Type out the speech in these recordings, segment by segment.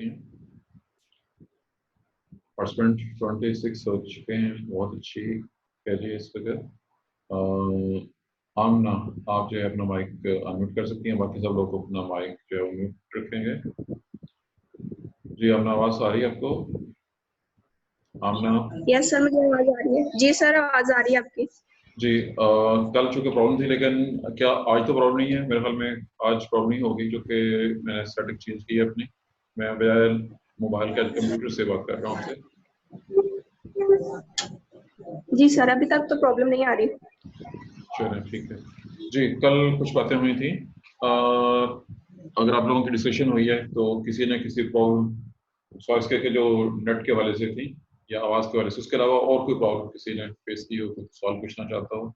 रही हैं। पार्टिसिपेंट 26 हो चुके हैं, बहुत अच्छी कहिए इस वक्त। आमना, आप जो है अपना माइक अनम्यूट कर सकती हैं, बाकी सब लोग अपना माइक जो है म्यूट रखेंगे। जी आमना, आवाज़ आ रही है आपको? आमना? यस सर, मुझे आवाज़ आ रही है। जी सर, आवाज़ आ रही है आपकी। जी कल चूँकि प्रॉब्लम थी, लेकिन क्या आज तो प्रॉब्लम नहीं है? मेरे ख्याल में आज प्रॉब्लम नहीं होगी, क्योंकि मैंने सेटिंग चेंज की है अपनी। मैं बजाय मोबाइल के कंप्यूटर से बात कर रहा हूँ आपसे। जी सर, अभी तक तो प्रॉब्लम नहीं आ रही। चलिए ठीक है जी। कल कुछ बातें हुई थी, अगर आप लोगों की डिस्कशन हुई है तो किसी न किसी प्रॉब्लम सॉल्व करके जो नेट के हवाले से थी या आवाज़ के हवाले से, उसके अलावा और कोई प्रॉब्लम किसी ने फेस की हो तो सॉल्व पूछना चाहता हो।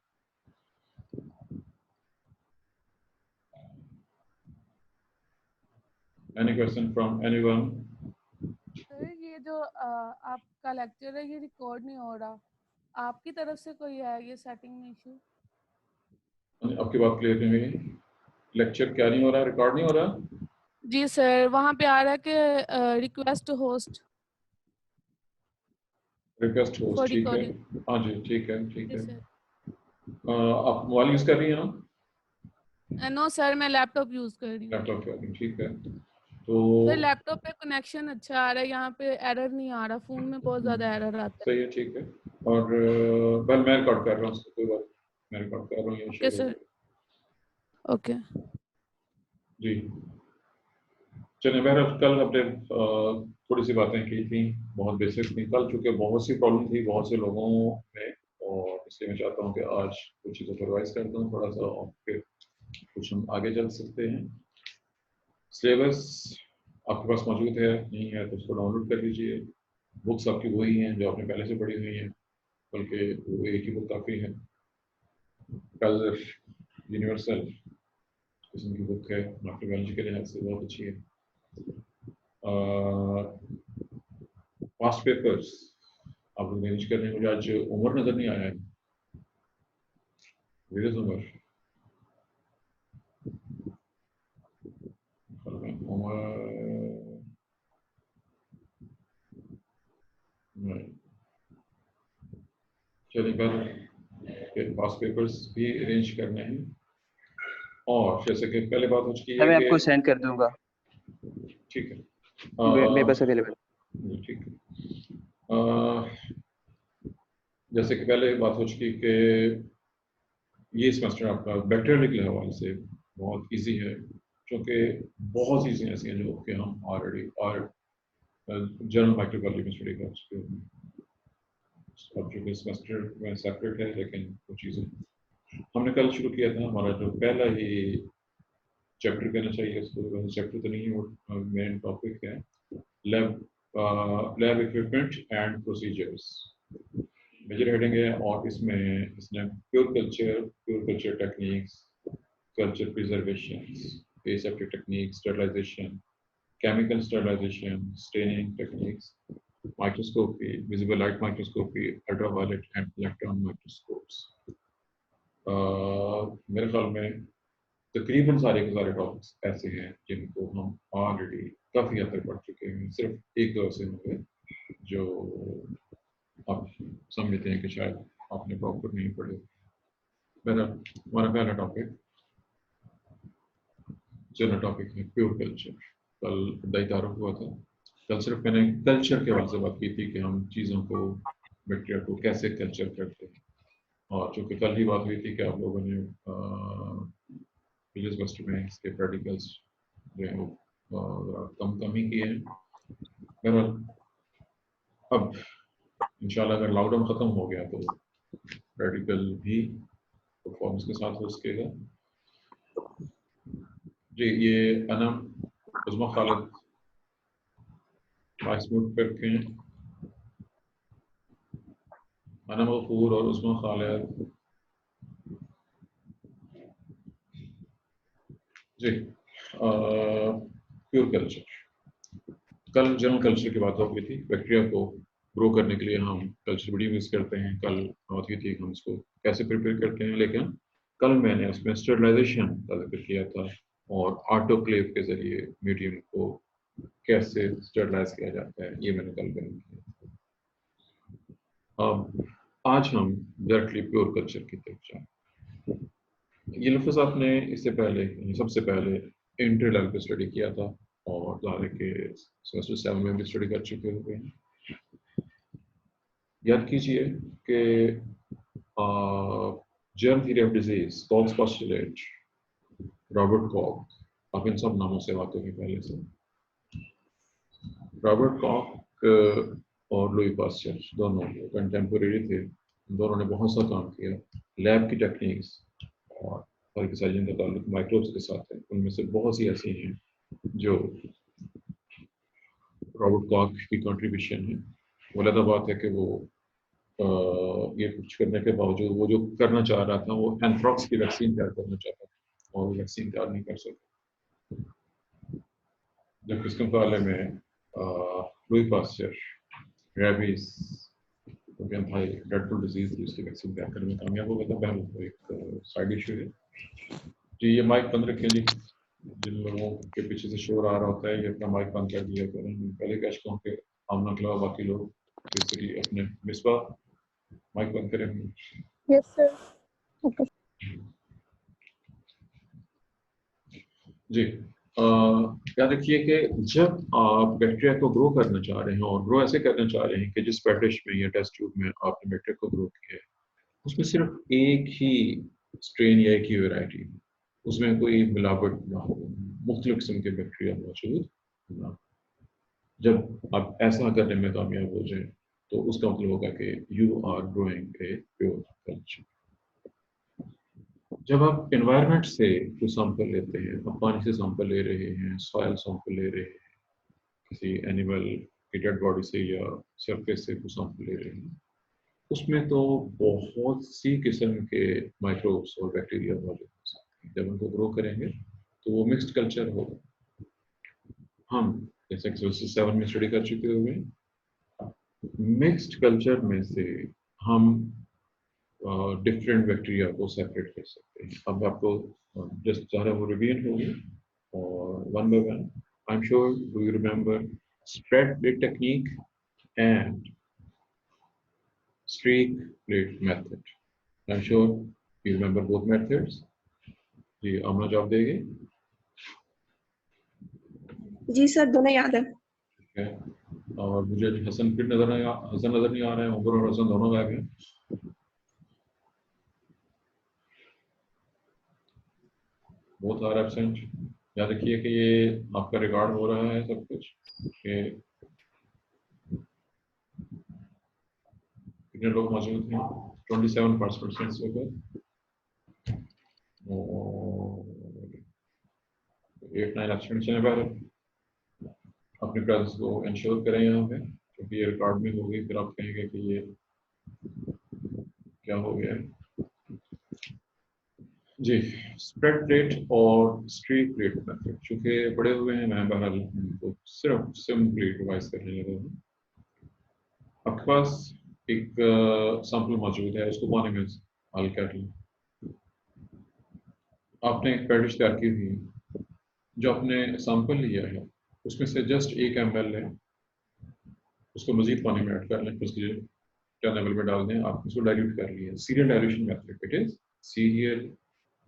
Any question from anyone? Sir ये जो आपका लेक्चर है ये रिकॉर्ड नहीं हो रहा, आपकी तरफ से कोई है ये सेटिंग में इशू? आपकी बात क्लियर नहीं हुई। लेक्चर क्या नहीं हो रहा? रिकॉर्ड नहीं हो रहा? जी सर, वहाँ पे आ रहा है कि request host request for host, ठीक है। रिकॉर्डिंग। हाँ जी, ठीक है ठीक जी है। सर। आप मोबाइल यूज़ कर रही हैं ना? नो सर, मैं लैपटॉप यूज़ कर रही हूँ। लैपटॉप कर रही हैं, ठीक है। तो सर लैपटॉप पे कनेक्शन अच्छा आ रहा है, यहाँ पे एरर नहीं आ रहा, फ़ोन में बहुत ज़्यादा एरर आता है। सही है, ठीक है। और वेल मैं रिकॉर्ड कर रहा हूँ, कोई बात, मैं रिकॉर्ड कर रहा हूँ, ये ओके शेयर हो सर। गया। ओके जी चलिए, बहरहाल कल हमने थोड़ी सी बातें की थी, बहुत बेसिक थी कल, चूँकि बहुत सी प्रॉब्लम थी बहुत से लोगों में, और इसलिए मैं चाहता हूँ कि आज कुछ चीज़ों पर रिवाइज करता हूँ थोड़ा सा, और फिर कुछ हम आगे चल सकते हैं। सिलेबस आपके पास मौजूद है, नहीं है तो उसको डाउनलोड कर लीजिए। बुक्स आपकी वही हैं जो आपने पहले से पढ़ी हुई हैं, बल्कि वो एक ही बुक काफ़ी है। कल यूनिवर्सल किस्म की बुक है, माइक्रोबायोलॉजी के लिहाज से बहुत अच्छी है। पास्ट पेपर्स आप लोग मैनेज कर रहे हैं। मुझे आज उमर नज़र नहीं आया है, वेयर उमर? उमर चलिए, कल पास्ट पेपर्स भी अरेंज करने हैं। और जैसे कि पहले बात हो चुकी है मैं कि आपको सेंड कर दूंगा, ठीक है, मेरे पास अवेलेबल। ठीक है। जैसे कि पहले बात हो चुकी कि ये सेमेस्टर आपका बैक्टीरिया के हवाले से बहुत इजी है, क्योंकि बहुत चीज़ें ऐसी हैं जो कि हम ऑलरेडी और जनरल माइक्रोबायोलॉजी में स्टडी कर चुके हैं। अब जो कि सेमेस्टर में सेपरेट है, लेकिन वो चीज़ें हमने कल शुरू किया था। हमारा जो पहला ही चैप्टर कहना चाहिए उसको, चैप्टर तो नहीं, वो मेन टॉपिक है lab equipment and procedures, major heading है। और इसमें इसने pure culture techniques, culture preservation, aseptic techniques, sterilization, chemical sterilization, staining techniques, microscopy, visible light microscopy, ultraviolet and electron microscopes। मेरे ख्याल में तकरीबन सारे के सारे टॉपिक्स ऐसे हैं जिनको हम ऑलरेडी काफ़ी हद तक पढ़ चुके हैं, सिर्फ एक दो ऐसे होंगे जो आप समझते हैं कि शायद आपने प्रॉपर नहीं पढ़े। मेरा हमारा पहला टॉपिक जनरल टॉपिक है प्योर कल्चर। कल दही तारुफ हुआ था। कल सिर्फ मैंने कल्चर के हवाले से बात की थी कि हम चीज़ों को, बैक्टीरिया को कैसे कल्चर करते हैं। और चूँकि कल ही बात हुई थी कि आप लोगों ने पिछले सेमेस्टर में इसके प्रैक्टिकल्स जो है वो कम ही किए हैं। बहरहाल अब इंशाल्लाह अगर लॉकडाउन ख़त्म हो गया तो प्रैक्टिकल भी परफॉर्मेंस के साथ हो सकेगा। जी ये अनम उज़मा खालिद वाइस म्यूट पर रखें। अनम गफूर और उज़मा खालिद जी। प्योर कल्चर, कल जनरल कल्चर की बात हो गई थी। बैक्टीरिया को ग्रो करने के लिए हम कल्चर मीडियम यूज़ करते हैं। कल बात हुई थी हम इसको कैसे प्रिपेयर करते हैं, लेकिन कल मैंने उसमें स्टरलाइजेशन का जिक्र किया था और ऑटोक्लेव के ज़रिए मीडियम को कैसे स्टरलाइज किया जाता है, ये मैंने कल बयान किया। अब आज हम डायरेक्टली प्योर कल्चर की तरफ जाएं। ये लफ्ज़ आपने इससे पहले, सबसे पहले इंटर लेवल पे स्टडी किया था और ज़ाहिर के सेमेस्टर 7 में भी स्टडी कर चुके हुए हैं। याद कीजिए कि germ theory of disease, Koch's postulate, Robert Koch, आप इन सब नामों से बात होगी पहले से। रॉबर्ट कॉक और लुई पास्चर दोनों कंटेम्पोरेरी थे। दोनों ने बहुत सा काम किया, लैब की टेक्निक्स और हर किसी जिनका ताल्लुक माइक्रोब्स के साथ है, उनमें से बहुत सी ऐसी हैं जो रॉबर्ट कॉक की कंट्रीब्यूशन है। वो अलग बात है कि वो ये कुछ करने के बावजूद वो जो करना चाह रहा था, वो एंथ्रॉक्स की वैक्सीन तैयार करना चाहता था और वो वैक्सीन तैयार नहीं कर सका। जब इसके मुकाबले में Louis Pasteur rabies dreadful disease थी, उसकी वैक्सीन तैयार करने में कामयाब हो गया था। पहले तो एक साइड इशू है जी। ये माइक बंद रखें जी, जिन लोगों के पीछे से शोर आ रहा होता है ये अपना माइक बंद कर दिया करें। पहले कैश कहूँ कि आमना के अलावा बाकी लोग बेसिकली अपने मिसबा माइक बंद करें। Yes sir. ओके। जी, याद रखिए कि जब आप बैक्टीरिया को ग्रो करना चाह रहे हैं और ग्रो ऐसे करना चाह रहे हैं कि जिस पेडिश में या टेस्ट ट्यूब में आपने बैक्टीरिया को ग्रो किया है उसमें सिर्फ एक ही स्ट्रेन या एक ही वैरायटी, उसमें कोई मिलावट ना हो, मुख्तलिफ किस्म के बैक्टीरिया मौजूद ना हो। जब आप ऐसा करने में कामयाब हो जाए तो उसका मतलब होगा कि you are growing a pure culture. जब आप एनवायरनमेंट से जो सैंपल लेते हैं, आप पानी से सैंपल ले रहे हैं, सॉयल सैंपल ले रहे हैं, किसी एनिमल की डेड बॉडी से या सरफेस से कुछ सैंपल ले रहे हैं, उसमें तो बहुत सी किस्म के माइक्रोब्स और बैक्टीरिया मौजूद हो सकते हैं। जब उनको ग्रो करेंगे तो वो मिक्स्ड कल्चर होगा। हम जैसे कि 7 में स्टडी कर चुके हुए हैं, मिक्स्ड कल्चर में से हम डिफरेंट बैक्टीरिया को सेपरेट कर सकते हैं। अब आपको जस्ट ज़्यादा वो रिवील होगी और one by one I am sure do you remember spread plate technique and streak plate method. I'm sure you remember both methods. जी, आमना जवाब देगी? जी सर, दोनों याद है। ठीक है। और मुझे हसन फिर नजर नहीं आ रहे हैं, उमर और हसन दोनों गायब हैं। Both are absent. याद रखिए कि ये आपका रिकॉर्ड हो रहा है सब कुछ, कि कितने लोग मौजूद हैं। 27 पार्टिसिपेंट्स होकर 8-9 एब्सेंट हैं। बाहर अपने प्रेजेंस को इंश्योर करें यहाँ पे, क्योंकि ये रिकॉर्ड में होगी, फिर आप कहेंगे कि ये क्या हो गया है। जी, स्प्रेड प्लेट और स्ट्रीक प्लेट मेथड चूँकि पड़े हुए हैं, मैं बहरहाल तो सिर्फ सिंपली रिवाइज करने लगा हूँ। आपके पास एक सैंपल मौजूद है, उसको पानी में हल कर लें। आपने एक पेडिश तैयार की हुई है, जो आपने सैंपल लिया है उसमें से जस्ट 1 ml लें, उसको मजीद पानी में ऐड कर लें, उसके 10 ml में डाल दें। आप उसको डाइल्यूट कर लिए। Serial dilution method, it is serial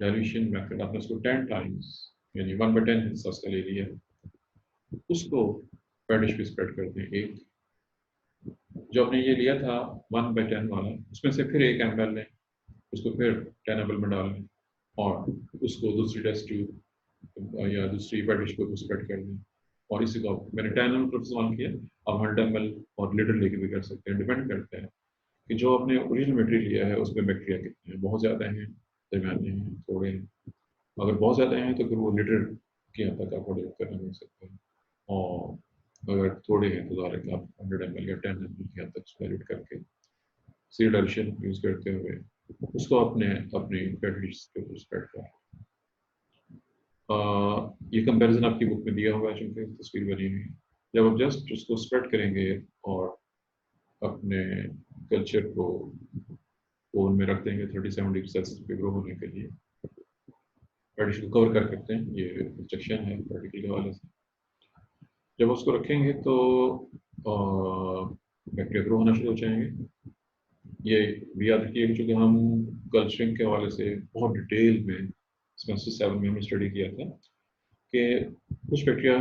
dilution method. आपने उसको 10 टाइम्स यानी 1/10 हिस्सा उसका ले लिया, उसको पेडिश पे स्प्रेड कर दें। एक जो आपने ये लिया था 1/10 वाला, उसमें से फिर 1 ml लें, उसको फिर 10 ml में डाल लें और उसको दूसरी टेस्ट ट्यूब या दूसरी पेडिश को स्प्रेड कर दें। और इसी को मैंने 10 ml पर इस्तेमाल किया, आप 100 ml और लीटर लेके भी कर सकते हैं। डिपेंड करता है कि जो आपने ओरिजिनल मटेरियल लिया है उसमें बैक्टीरिया कितने हैं, बहुत ज़्यादा हैं, दरमियाने हैं, थोड़े हैं। अगर बहुत ज़्यादा हैं तो फिर वो लीटर के हद तक आपको डेवलप करना मिल सकता है, और अगर थोड़े हैं तो ज़्यादा कि आप 100 ml या 10 ml की हद तक डाइल्यूट करके सीड एडिशन यूज़ करते हुए उसको अपने अपनी पेडिश के ऊपर स्प्रेड करें। ये कंपैरिजन आपकी बुक में दिया हुआ है, चूँकि तस्वीर बनी हुई है। जब आप जस्ट उसको स्प्रेड करेंगे और अपने कल्चर को ओवन में रख देंगे 37 डिग्री सेल्सियस पे ग्रो होने के लिए, पेडिश को कवर कर सकते हैं। ये इंस्ट्रक्शन है पार्टिकल के हवाले से। जब उसको रखेंगे तो बैक्टीरिया ग्रो होना शुरू हो जाएंगे। ये भी याद रखिए, चूँकि हम कल्चरिंग के हवाले से बहुत डिटेल में सेमेस्टर 7 में हमने स्टडी किया था कि कुछ बैक्टीरिया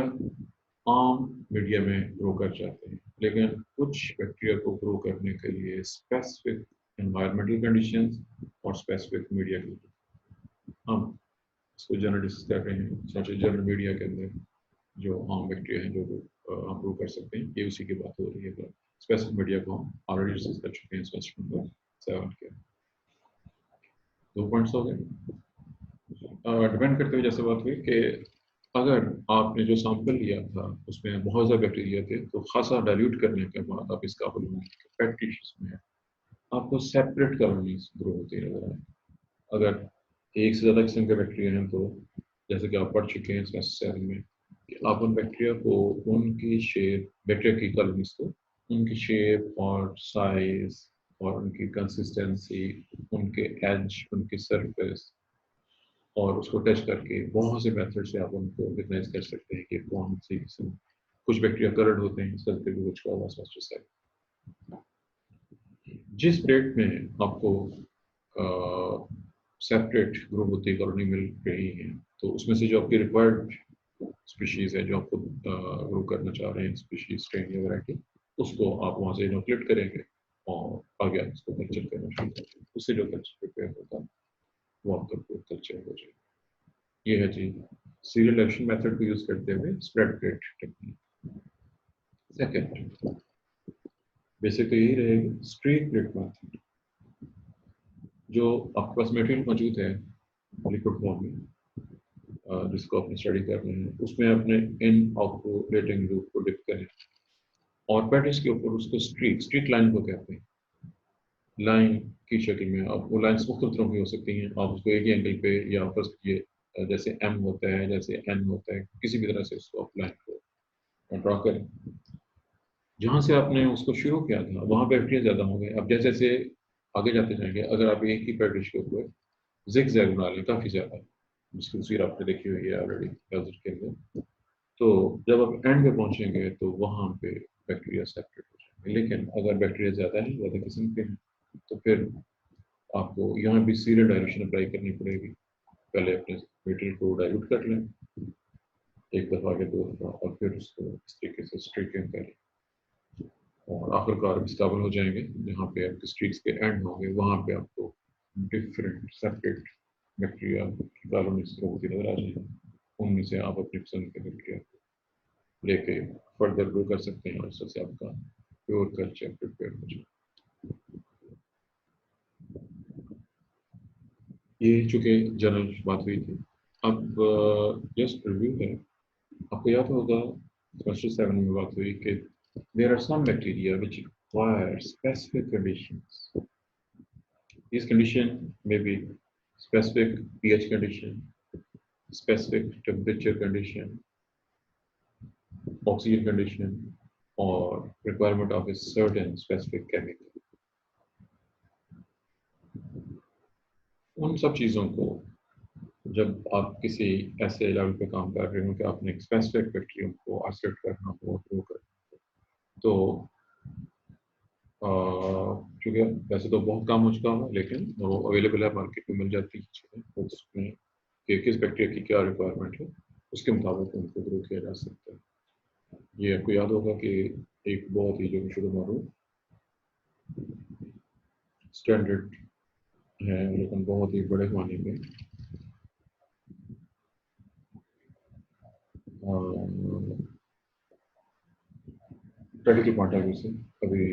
आम मीडिया में ग्रो कर जाते हैं, लेकिन कुछ बैक्टीरिया को ग्रो करने के लिए स्पेसिफिक एनवायरमेंटल कंडीशंस और स्पेसिफिक मीडिया की हम इसको जनरल डिस्कस कर रहे हैं। सच जनरल मीडिया के अंदर जो आम बैक्टीरिया हैं जो हम ग्रो कर सकते हैं, ये उसी की बात हो रही है। तो स्पेसिफिक मीडिया को हम ऑलरेडी डिस्कस कर चुके हैं सेमेस्टर नंबर 7 के। 2 पॉइंट्स हो गए। डिपेंड करते हुए जैसे बात हुई कि अगर आपने जो सैंपल लिया था उसमें बहुत ज़्यादा बैक्टीरिया थे, तो खासा डाइल्यूट करने के बाद आप इस काबिल होंगे कि पेट टिश्यूज में आपको सेपरेट कॉलोनीज ग्रो होती नजर आए। अगर एक से ज़्यादा किस्म के बैक्टीरिया हैं तो जैसे कि आप पढ़ चुके हैं सेमेस्टर 7 में कि आप उन बैक्टीरिया को उनकी शेप, बैक्टीरिया की कॉलोनीज को उनकी शेप और साइज और उनकी कंसिस्टेंसी, उनके एज, उनकी सरफेस और उसको टच करके बहुत से मेथड से आप उनको रिकग्नाइज कर सकते हैं कि कौन सी किस्म। कुछ बैक्टीरिया कलर्ड होते हैं, इस तरह के भी कुछ का हुआ सेमेस्टर 7। जिस रेट में आपको सेपरेट ग्रो होती कॉलोनी मिल रही है, तो उसमें से जो आपकी रिक्वायर्ड स्पीशीज है जो आपको ग्रो करना चाह रहे हैं, स्पीशीज, स्ट्रेन या वैरायटी, उसको आप वहाँ से इनोकुलेट करेंगे और आगे आप उसको कल्चर करना शुरू करेंगे। उससे जो कल्चर प्रिपेयर होता है वो आपका कल्चर हो जाएगा। ये है जी सीरियल एडिशन मेथड को यूज करते हुए spread rate technique. Second basically यही रहेगी स्ट्रीक रेट मेथड। जो आपके पास मटेरियल मौजूद है लिक्विड फॉर्म में जिसको आपने स्टडी कर रहे हैं, उसमें अपने इन ऑपरेटिंग लूप को डिप करें और पैटिस के ऊपर उसको स्ट्रीक लाइन को कहते हैं। लाइन की शक्ल में आप वो लाइन्स मुख्तलिफ तरह की हो सकती हैं। आप उसको एक ही एंगल पे या फर्स्ट कीजिए, जैसे एम होता है, जैसे एन होता है, किसी भी तरह से उसको आप लाइन को ड्रॉ करें। जहाँ से आपने उसको शुरू किया था वहाँ बैक्टीरिया ज़्यादा होंगे। अब जैसे जैसे आगे जाते जाएंगे, अगर आप एक ही पैटिश के ऊपर जिग जैग बना लें काफ़ी ज़्यादा, जिसकी तस्वीर आपने देखी हुई है ऑलरेडी ब्राउज़र के अंदर, तो जब आप एंड पे पहुंचेंगे तो वहाँ पे बैक्टीरिया सेपरेट हो जाएंगे। लेकिन अगर बैक्टीरिया ज़्यादा है, ज़्यादा किस्म के हैं, तो फिर आपको यहाँ भी सीरियल डाइल्यूशन अप्लाई करनी पड़ेगी। पहले अपने मटेरियल को डाइल्यूट कर लें एक दफ़ा के 2 दफ़ा और फिर उसको इस तरीके से स्ट्रीकिंग करें और आखिरकार इस काबिल हो जाएंगे जहाँ पे आपके स्ट्रीक्स के एंड होंगे, वहाँ पे आपको डिफरेंट सेपरेट बैक्टीरिया की कॉलोनीज होती नजर आ जाएंगी। उनमें से आप अपनी पसंद के बैक्टीरिया लेके फर्दर ग्रो कर सकते हैं और उससे आपका प्योर कल्चर प्रिपेयर हो जाए। ये चूँकि जनरल बात हुई थी, अब जस्ट रिव्यू है। आपको याद होगा सेमेस्टर 7 में बात हुई कि there are some bacteria which require specific conditions. These conditions may be specific pH condition, specific temperature condition, oxygen condition, or requirement of a certain specific chemical. उन सब चीज़ों को जब आप किसी ऐसे लेवल पे काम कर रहे हो कि आपने एक स्पेसिफिक बैक्टीरियम को आइसोलेट करना हो, ग्रो करना हो, तो क्योंकि वैसे तो बहुत काम हो चुका है, लेकिन वो अवेलेबल है, मार्केट में मिल जाती है चीज़ें, उसमें कि किस बैक्टीरिया की क्या रिक्वायरमेंट है उसके मुताबिक उनको ग्रो किया जा सकता है। ये आपको याद होगा कि एक बहुत ही जो शुरू मारूफ स्टैंडर्ड है, लेकिन बहुत ही बड़े पैमाने पे प्रैक्टिकल पॉइंट ऑफ व्यू से अभी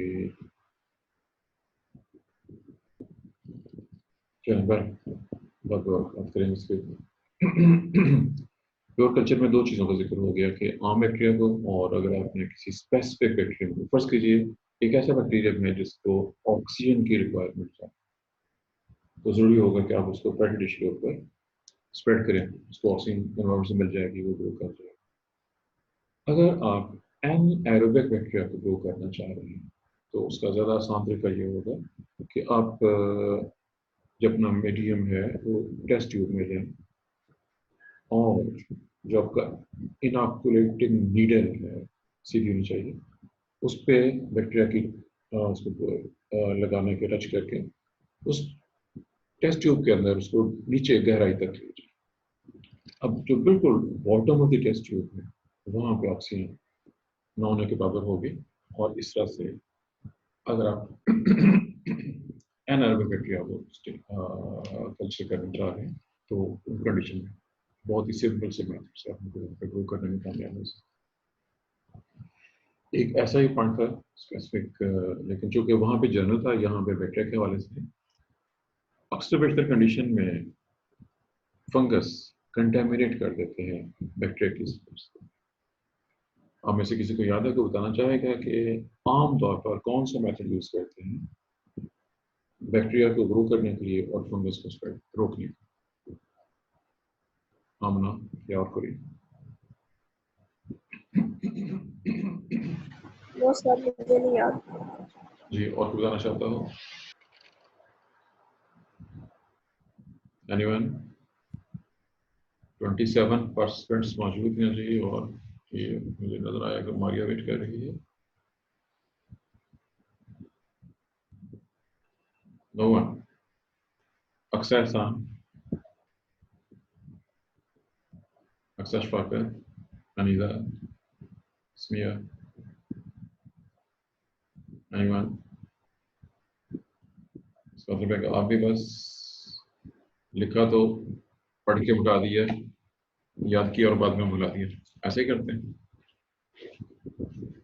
बात करेंगे इसके। प्योर कल्चर में 2 चीज़ों का जिक्र हो गया कि आम बैक्टीरिया को, और अगर आपने किसी स्पेसिफिक बैक्टीरिया को फर्स्ट कीजिए, एक ऐसा बैक्टीरिया है जिसको ऑक्सीजन की रिक्वायरमेंट है, तो ज़रूरी होगा कि आप उसको पेट डिश के ऊपर स्प्रेड करें, उसको ऑक्सीजन एनवायरनमेंट से मिल जाएगी, वो ग्रो कर जाएगा। अगर आप एनाएरोबिक बैक्टीरिया को ग्रो करना चाह रहे हैं तो उसका ज़्यादा आसान तरीका ये होगा कि आप जब अपना मीडियम है वो टेस्ट ट्यूब में लें और जो आपका इनॉकुलेटिंग नीडल है सीधी होनी चाहिए, उस पे बैक्टीरिया की उसको लगाने के टच करके उस टेस्ट ट्यूब के अंदर उसको नीचे गहराई तक ले जाए। अब जो बिल्कुल bottom of the test tube है वहाँ पे ऑक्सीजन न होने के बराबर होगी, और इस तरह से अगर आप एनारोबिक बैक्टीरिया को कल्चर करना चाह रहे हैं तो उन कंडीशन में बहुत ही सिंपल से मेथड से आप उनको ग्रो करने में कामयाब हो सकते। एक ऐसा ही पॉइंट था स्पेसिफिक, लेकिन चूंकि वहाँ पे जनरल था, यहाँ पे बैक्टीरिया के हवाले से अक्सर बेशतर कंडीशन में फंगस कंटेमिनेट कर देते हैं बैक्टीरिया की स्पेस को। आप में से किसी को याद है तो बताना चाहेगा कि आम तौर पर कौन सा मेथड यूज करते हैं बैक्टीरिया को ग्रो करने के लिए और फंगस को स्प्रेड रोकने के लिए? आमना या और कोई? वो सर मुझे नहीं याद। जी, और कुछ बताना चाहता हूँ? एनीवन? 27 पार्टिसिपेंट्स मौजूद हैं जी, और ये मुझे नजर आया कि मारिया वेट कर रही है। No one? अक्सर साम, अक्सर फाकर, अनीदा, स्मिया, एनीवन? इसका मतलब है कि आप भी बस लिखा तो पढ़ के बता दिया, याद किया और बाद में भुला दिया, ऐसे ही करते हैं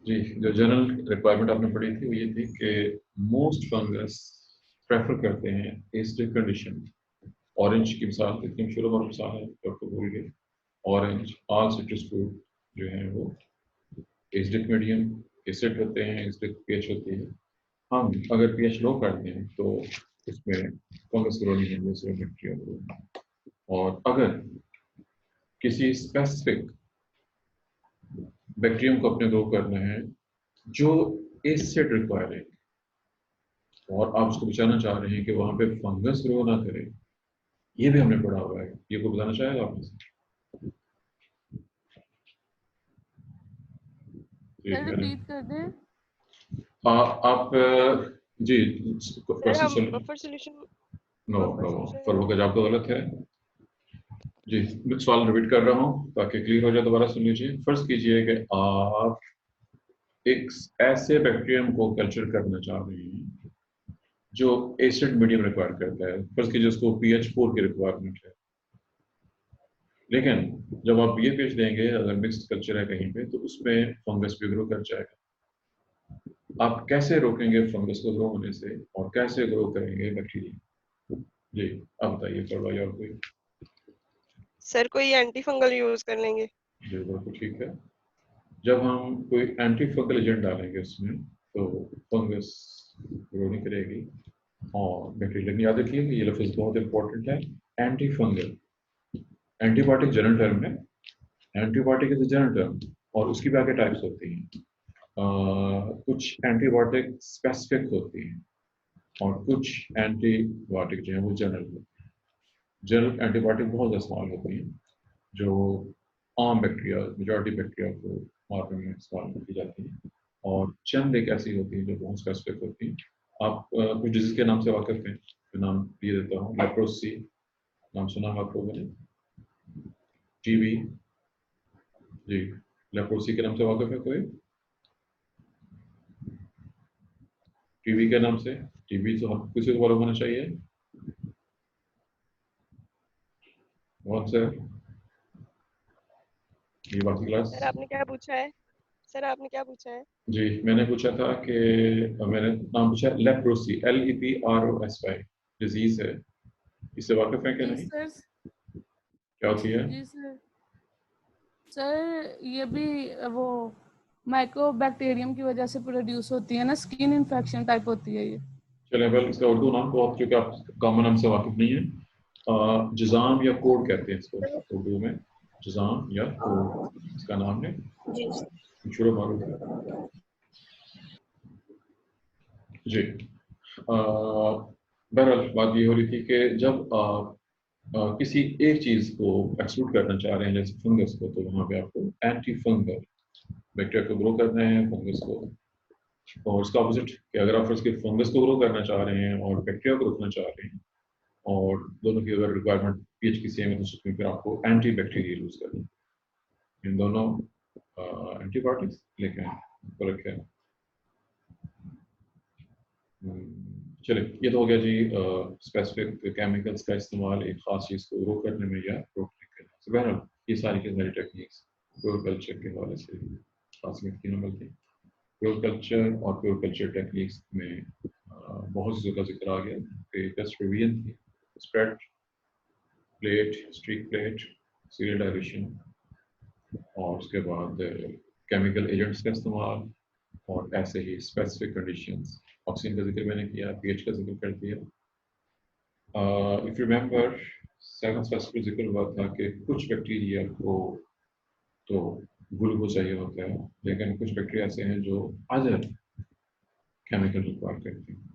जी। जो जनरल रिक्वायरमेंट आपने पढ़ी थी वो ये थी कि मोस्ट फंगस प्रेफर करते हैं एसिडिक कंडीशन। ऑरेंज की मिसाल इतनी मशहूर मिसाल है तो आपको भूल गए। ऑरेंज, ऑल सिट्रस फ्रूट जो है वो एसिडिक मीडियम एसिड होते हैं, एसिडिक पीएच होती है। हम अगर पीएच लो करते हैं तो इसमें फंगस ग्रो नहीं होंगे, सिर्फ बैक्टीरिया ग्रो। और अगर किसी स्पेसिफिक बैक्टीरियम को अपने ग्रो करना है जो एसिड रिक्वायर है और आप उसको बचाना चाह रहे हैं कि वहां पे फंगस ग्रो ना करे, ये भी हमने पढ़ा हुआ है। ये को बताना चाहेगा आपने? सर रिपीट कर दें। आप जी सर हम buffer solution no no follow का जवाब तो गलत है जी। सवाल रिपीट कर रहा हूँ ताकि क्लियर हो जाए, दोबारा सुन लीजिए। फर्स्ट कीजिए कि आप एक ऐसे बैक्टीरियम को कल्चर करना चाह रहे हैं जो एसिड मीडियम रिक्वायर करता है। फर्स्ट कीजिए उसको pH 4 की रिक्वायरमेंट है, लेकिन जब आप ये पीएच देंगे अगर मिक्स्ड कल्चर है कहीं पे तो उसमें फंगस भी ग्रो कर जाएगा। आप कैसे रोकेंगे फंगस को ग्रो होने से और कैसे ग्रो करेंगे बैक्टीरिया? जी आप बताइए। करवाइए और कोई? सर कोई एंटी फंगल यूज कर लेंगे। जी बिल्कुल ठीक है। जब हम कोई एंटी फंगल एजेंट डालेंगे उसमें तो फंगस ग्रो नहीं करेगी और बैक्टीरिया। लेकिन याद रखिए कि ये लफ्ज बहुत इंपॉर्टेंट है, anti fungal. Antibiotic general term है, एंटीबायोटिक इज जनरल टर्म और उसकी भी आगे टाइप्स होती हैं। कुछ एंटीबायोटिक स्पेसिफिक होती हैं और कुछ एंटीबायोटिक जो है वो जनरल होती है। जनरल एंटीबायोटिक बहुत इस्तेमाल होती हैं जो आम बैक्टीरिया, मेजॉरिटी बैक्टीरिया को मारने में इस्तेमाल की जाती है, और चंद एक ऐसी होती है जो बहुत स्पेसिफिक होती है। आप कुछ डिजीज के नाम से वाकिफ हैं, तो नाम दिए देता हूँ। लेप्रोसी नाम सुना है आप लोगों ने? टीबी जी, लेप्रोसी के नाम से वाकिफ है कोई? टीबी के नाम से? टीबी तो हम किसी को मालूम होना चाहिए। कौन सा? ये बाकी क्लास? सर आपने क्या पूछा है? सर आपने क्या पूछा है? जी मैंने पूछा था कि मैंने नाम पूछा लेप्रोसी, LEPROSY डिजीज है, इससे वाकिफ है क्या जी नहीं? सर। क्या होती है? जी सर। सर ये भी वो माइक्रोबैक्टीरियम की वजह से प्रोड्यूस होती है ना, स्किन इन्फेक्शन टाइप होती है ये। चलिए वेल इसका उर्दू नाम बहुत, क्योंकि आप कॉमन नाम से वाकिफ नहीं है, जिजाम या कोड कहते हैं इसको उर्दू में। जिजाम या कोड इसका नाम है, जी शुरू मारूफ है जी। बहरहाल बात ये हो रही थी कि जब आप किसी एक चीज को एक्सक्लूड करना चाह रहे हैं जैसे फंगस को, तो वहां पे आपको एंटी फंगल बैक्टीरिया को ग्रो करना है, फंगस को, और उसका ऑपोजिट कि अगर आप फर्स्ट के फंगस को ग्रो करना चाह रहे हैं और बैक्टीरिया को रोकना चाह रहे हैं, और दोनों की अगर रिक्वायरमेंट पीएच की सेम है, तो फिर आपको एंटी बैक्टीरियल यूज करना है। इन दोनों एंटीबायोटिक्स लेकिन फर्क है। चलिए, ये तो हो गया जी स्पेसिफिक केमिकल्स का इस्तेमाल एक खास चीज़ को ग्रो करने में या रोकने के लिए। तो बहरहाल ये सारी की सारी टेक्निक्स प्योर कल्चर के हवाले से खास में 3 नंबर थी। प्योर कल्चर और प्योर कल्चर टेक्निक्स में बहुत चीज़ों का जिक्र आ गया कि जस्ट रिवीजन थी, spread plate, streak plate, serial dilution, और उसके बाद केमिकल एजेंट्स का इस्तेमाल, और ऐसे ही स्पेसिफिक कंडीशंस, ऑक्सीजन का जिक्र मैंने किया, पीएच का जिक्र कर दिया। इफ यू रिमेंबर, 7 स्पेसिफिक जिक्र हुआ था कि कुछ बैक्टीरिया को तो ग्लूकोज चाहिए होता है, लेकिन कुछ बैक्टीरिया ऐसे हैं जो अदर केमिकल रिक्वायर करते हैं।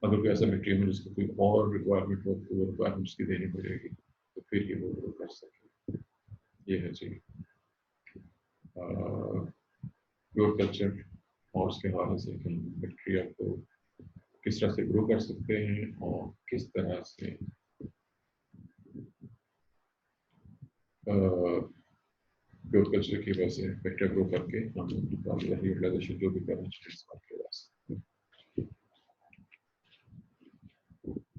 अगर कोई ऐसा बैक्टीरिया में जिसको कोई और रिक्वायरमेंट हो तो वो रिक्वायरमेंट उसकी देनी पड़ेगी, तो फिर ये वो ग्रो कर सके। ये है जी प्योर कल्चर और उसके हवाले से कि बैक्टीरिया को किस तरह से ग्रो कर सकते हैं और किस तरह से प्योर कल्चर की वजह से बैक्टीरिया ग्रो करके हम यूटिलाइजेशन जो भी करना चाहिए इस बात के वास्ते।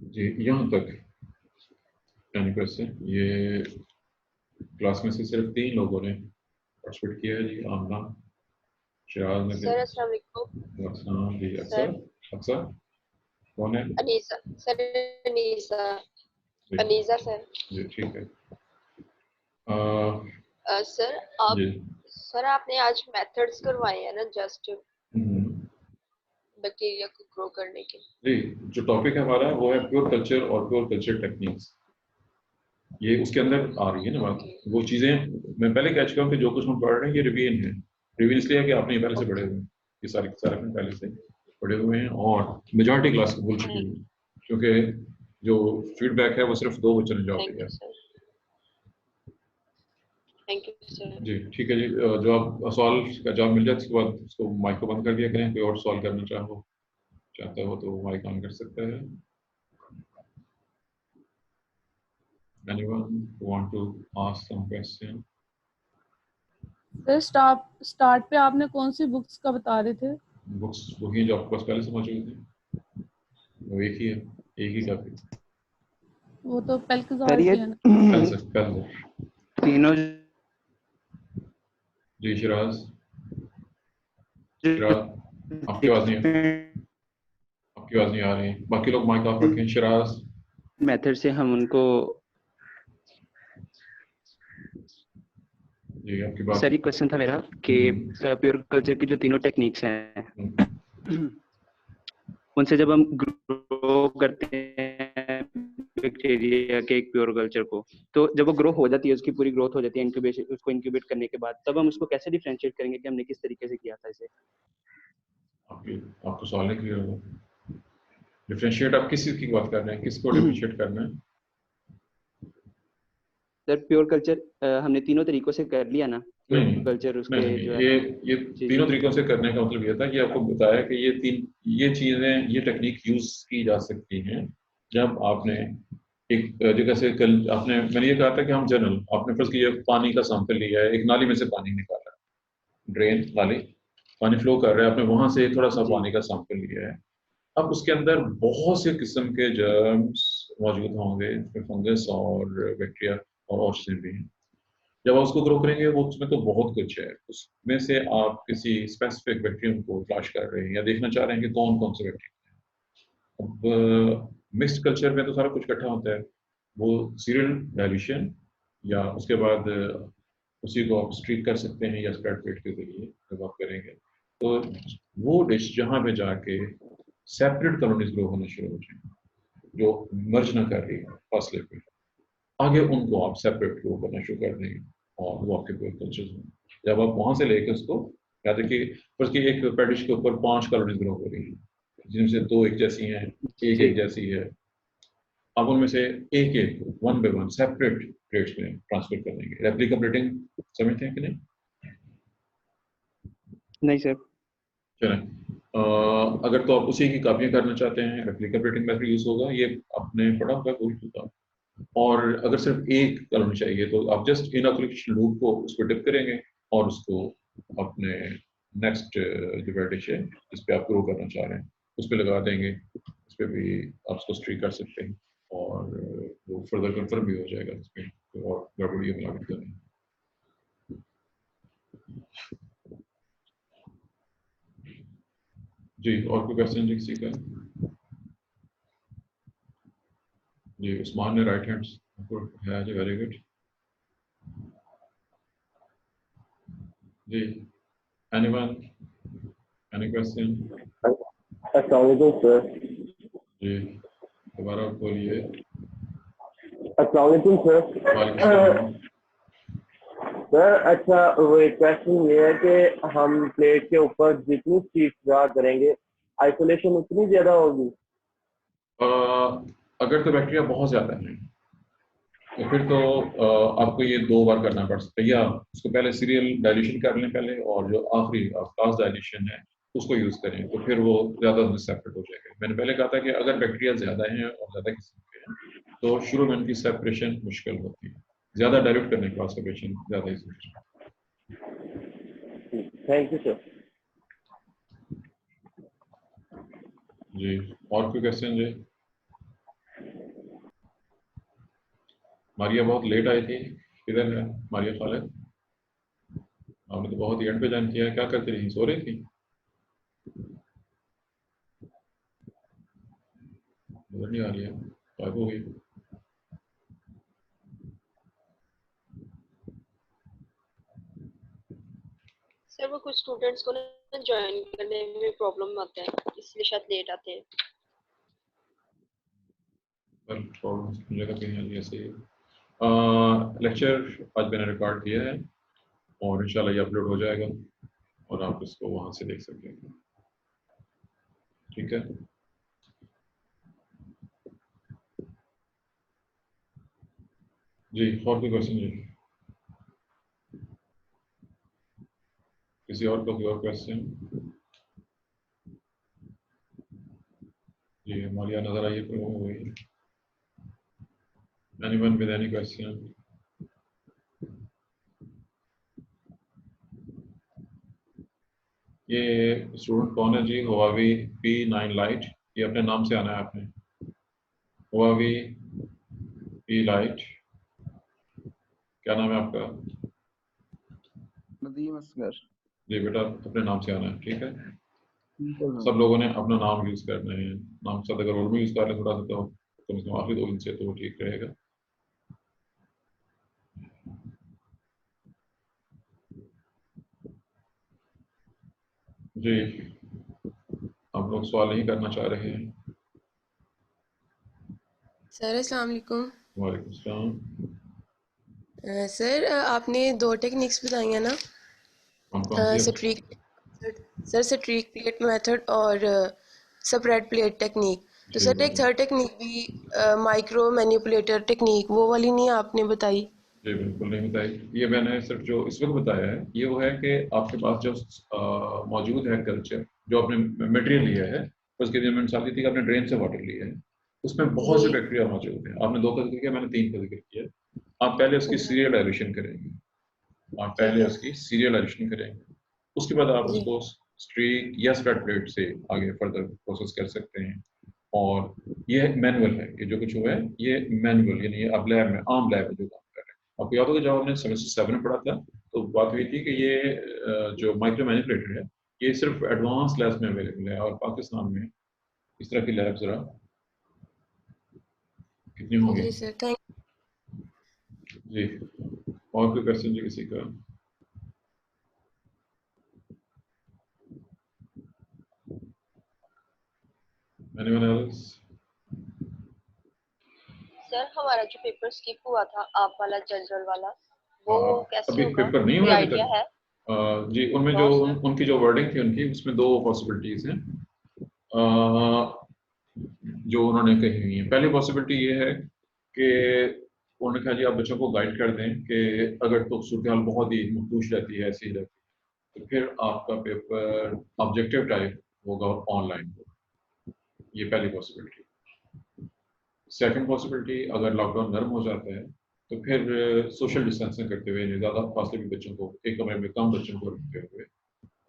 जी, यहाँ तक यानी क्वेश्चन ये क्लास में से सिर्फ 3 लोगों ने पार्टिसिपेट किया है जी। आमना, शिराज ने सर अस्सलाम वालेकुम। जी, अक्सर अक्सर कौन है? अनीसा सर, अनीसा सर जी, ठीक है। सर आप जी, सर आपने आज मेथड्स करवाए हैं ना जस्ट बैक्टीरिया को ग्रो करने के। जी, जो टॉपिक है हमारा वो है प्योर कल्चर और प्योर कल्चर टेक्निक्स। ये उसके अंदर आ रही है ना बात। वो चीज़ें मैं पहले कह चुका हूँ कि जो कुछ हम पढ़ रहे हैं ये रिवीजन है। रिवीजन इसलिए है कि आपने ये पहले से पढ़े हुए हैं, ये सारे पहले से पढ़े हुए हैं, और मेजॉरिटी क्लास को भूल चुके हैं, क्योंकि जो फीडबैक है वो सिर्फ 2 बच्चों ने जवाब दिया। Thank you sir. जी, ठीक है जी। जो आप सवाल का जवाब मिल जाए उसके बाद उसको माइक को बंद कर दिया करें। कोई और सवाल करना चाहता हो तो माइक ऑन कर सकता है। Anyone want to ask some question? Sir start पे आपने कौन सी बुक्स का बता रहे थे? बुक्स वही जो आपके पास पहले से मौजूद है, वो एक ही है, एक ही काफी। वो तो पेल्कजार की है ना? पहले तीनों जी। शिराज, आपकी आवाज नहीं आ रही। बाकी लोग माइक ऑफ रखें। शिराज, मेथड से हम उनको जी, आपकी बात। सर, क्वेश्चन था मेरा कि प्योर कल्चर की जो तीनों टेक्निक्स हैं उनसे जब हम ग्रो करते हैं बैक्टीरिया के एक प्योर कल्चर को, तो जब वो ग्रो हो जाती है, उसकी पूरी ग्रोथ हो जाती है इंक्यूबेशन, उसको इंक्यूबेट करने के बाद, तब हम उसको कैसे डिफरेंशिएट करेंगे कि हमने किस तरीके से किया था इसे? आपको सवाल नहीं क्लियर होगा। डिफरेंशिएट आप किस चीज की बात कर रहे हैं? किसको डिफरेंशिएट करना है? सर, प्योर कल्चर हमने तीनों तरीकों से कर लिया ना। नहीं, कल्चर उसके नहीं, जो है ये तीनों तरीकों से करने का मतलब ये था कि आपको बताया कि ये चीजें, ये टेक्निक यूज की जा सकती हैं जब आपने एक जगह से मैंने ये कहा था कि हम जनरल, आपने फर्स्ट किया पानी का सैंपल लिया है, एक नाली में से पानी निकाला, ड्रेन नाली, पानी फ्लो कर रहा है, आपने वहां से थोड़ा सा पानी का सैंपल लिया है। अब उसके अंदर बहुत से किस्म के जर्म्स मौजूद होंगे, फंगस और बैक्टीरिया और ऑक्सीजन भी हैं। जब आप उसको ग्रो करेंगे वो उसमें तो बहुत कुछ है, उसमें से आप किसी स्पेसिफिक बैक्टीरियम को तलाश कर रहे हैं या देखना चाह रहे हैं कि कौन कौन से बैक्टीरिया हैं। अब मिक्स्ड कल्चर में तो सारा कुछ इकट्ठा होता है, वो सीरियल डायल्यूशन या उसके बाद उसी को आप स्ट्रीक कर सकते हैं या स्प्रेड प्लेट के जरिए जब आप करेंगे तो वो डिश जहाँ पे जाके सेपरेट कॉलोनीज ग्रो होना शुरू हो जाए जो मर्ज ना कर रही है फासले पे, आगे उनको आप सेपरेट ग्रो करना शुरू कर देंगे और वो आपके प्योर कल्चर्स में। जब आप वहां से लेके उसको याद रखिए, उसकी एक पेडिश के ऊपर 5 कॉलोनीज ग्रो हो रही है जिनसे 2 एक जैसी हैं, एक जैसी है। अब उनमें से एक एक 1 by 1 सेपरेट प्लेट्स में ट्रांसफर कर देंगे। रेप्लिका प्लेटिंग समझते हैं कि नहीं? नहीं सर। चलें, अगर तो आप उसी की कापियाँ करना चाहते हैं, रेप्लिका प्रिंटिंग मेथड यूज़ होगा, ये आपने पढ़ा होगा कोई होगा। और अगर सिर्फ एक कलम चाहिए तो आप जस्ट इन एप्लीकेशन लूप को उस पर टिप करेंगे और उसको अपने नेक्स्ट जो वर्डिश है जिस पे आप ग्रो करना चाह रहे हैं उस पर लगा देंगे। उस पर भी आप उसको स्ट्रीक कर सकते हैं और वो फर्दर कंफर्म भी हो जाएगा इसमें और गड़बड़ी मिलावट करनी। जी, और कोई क्वेश्चन जी किसी का? जी, उस्मान ने राइट हैंड है जी, वेरी गुड। जी, एनीवन, एनी क्वेश्चन? अस्सलाम वालेकुम सर। जी, दोबारा बोलिए। अस्सलाम वालेकुम सर। वालेकुम सलाम। सर अच्छा, वो एक क्वेश्चन ये है कि हम प्लेट के ऊपर जितनी चीज ड्रा करेंगे आइसोलेशन उतनी ज्यादा होगी? अगर तो बैक्टीरिया बहुत ज़्यादा है तो फिर तो आपको ये 2 बार करना पड़ सकता है, या उसको पहले सीरियल डाइल्यूशन कर लें पहले और जो आखिरी क्लास डाइल्यूशन है उसको यूज़ करें तो फिर वो ज़्यादा सेपरेट हो जाएगा। मैंने पहले कहा था कि अगर बैक्टीरिया ज़्यादा हैं और ज़्यादा किस्म के हैं तो शुरू में उनकी सेपरेशन मुश्किल होती है, ज़्यादा डाइल्यूट करने के बाद सेपरेशन ज़्यादा ईजी होती है। Thank you sir. जी, और कोई क्वेश्चन जी? मारिया बहुत लेट आई थी, किधर है मारिया खालिद? आपने तो बहुत एंड पे ज्वाइन किया है, क्या करती रही, सो रही थी? नजर नहीं आ रही है, गायब हो गई। सर वो कुछ स्टूडेंट्स को ना ज्वाइन करने में प्रॉब्लम आता है इसलिए शायद लेट आते हैं। पर प्रॉब्लम मुझे तो कहीं नहीं ऐसे। लेक्चर आज मैंने रिकॉर्ड किया है और इंशाल्लाह ये अपलोड हो जाएगा और आप इसको वहाँ से देख सकेंगे, ठीक है? जी, और कोई क्वेश्चन जी? किसी और को कोई और क्वेश्चन? जी, मारिया नजर आई है, हो गई। Anyone with any question? ये स्टूडेंट कौन है जी? हुआवी P9 लाइट, ये अपने नाम से आना है आपने। हुआवी P लाइट, क्या नाम है आपका? नदीम असगर। जी बेटा, अपने नाम से आना है, ठीक है? सब लोगों ने अपना नाम यूज करना है, नाम के साथ अगर और भी यूज कर रहे हैं थोड़ा सा तो कम से कम आखिरी 2 दिन से तो वो ठीक रहेगा। जी, आप लोग सवाल नहीं करना चाह रहे हैं? सर अस्सलाम वालेकुम। वालेकुम सलाम। सर आपने 2 टेक्निक्स बताई हैं ना, कौन कौन सी? Streak sir streak plate method और स्प्रेड प्लेट टेक्निक। तो जी सर एक थर्ड टेक्निक भी माइक्रो मैनिपुलेटर टेक्निक, वो वाली नहीं आपने बताई? जी बिल्कुल नहीं बताई, ये मैंने सिर्फ जो इस वक्त बताया है ये वो है कि आपके पास जो मौजूद है कल्चर, जो आपने मटेरियल लिया है, उसके लिए मैंने साथ ही थी कि आपने ड्रेन से वाटर लिया है, उसमें बहुत से जी बैक्टीरिया मौजूद है। आपने 2 का जिक्र किया, मैंने 3 का जिक्र किया। आप पहले उसकी जी सीरियल डाइल्यूशन करेंगे, आप ठीक पहले है उसकी सीरियल डाइल्यूशन करेंगे, उसके बाद आप जी उसको स्ट्रीक या स्प्रेड प्लेट से आगे फर्दर प्रोसेस कर सकते हैं। और ये मैनुअल है, ये जो कुछ हुआ है ये मैनुअल, यानी ये अब लैब में आम लैब में जो काम कर रहे हैं। आपको याद होगा जब हमने सेमेस्टर 7 में पढ़ा था तो बात हुई थी कि ये जो माइक्रो मैनिपुलेटर है ये सिर्फ एडवांस लैब्स में अवेलेबल है, और पाकिस्तान में इस तरह की लैब जरा कितनी होंगी? जी सर थैंक। जी, और कोई क्वेश्चन जी किसी का? Anyone else? सर हमारा जो पेपर स्किप हुआ था आप वाला जनरल वाला वो कैसे अभी होगा, पेपर नहीं कोई हुआ अभी आइडिया तक? है? जी, उनमें जो नो सर। उनकी जो वर्डिंग थी उनकी, उसमें 2 पॉसिबिलिटीज हैं जो उन्होंने कही हुई है। पहली पॉसिबिलिटी ये है कि उन्होंने कहा जी आप बच्चों को गाइड कर दें कि अगर तो सूरत हाल बहुत ही मुख्तूश रहती है, ऐसी रहती है, तो फिर आपका पेपर ऑब्जेक्टिव टाइप होगा और ऑनलाइन होगा। ये पहली पॉसिबिलिटी। सेकंड पॉसिबिलिटी, अगर लॉकडाउन नरम हो जाता है तो फिर सोशल डिस्टेंसिंग करते हुए, ज़्यादा फासले भी बच्चों को एक कमरे में कम बच्चों को रखते हुए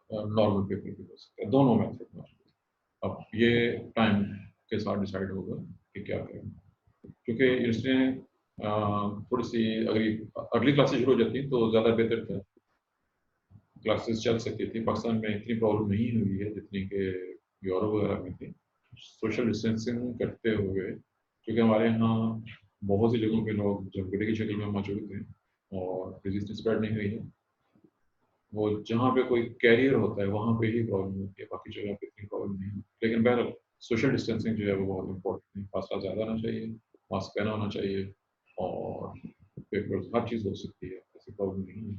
नॉर्मल पेपर भी हो सकता है। दोनों मेथड में अब ये टाइम के साथ डिसाइड होगा कि क्या करें, क्योंकि यूनिवर्सिटी ने थोड़ी सी अगर अगली क्लासेस शुरू हो जाती तो ज़्यादा बेहतर था, क्लासेस चल सकती थी। पाकिस्तान में इतनी प्रॉब्लम नहीं हुई है जितनी कि यूरोप वगैरह में थी। सोशल डिस्टेंसिंग करते हुए, क्योंकि हमारे यहाँ बहुत सी जगहों पे लोग झगड़े की शक्ल में मौजूद थे और डिजीज स्प्रेड नहीं हुई है। वो जहाँ पे कोई कैरियर होता है वहाँ पे ही प्रॉब्लम होती है, बाकी जगह पे इतनी प्रॉब्लम नहीं है। लेकिन बहरहाल सोशल डिस्टेंसिंग जो है वो बहुत इंपॉर्टेंट है। फासला ज़्यादा होना चाहिए, मास्क पहना होना चाहिए और पेपर हर चीज़ हो सकती है, ऐसी प्रॉब्लम नहीं है।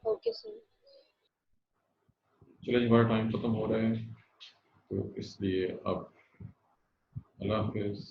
Okay sir. चलिए, हमारा टाइम खत्म हो रहा है तो इसलिए अब अल्लाह हाफिज़।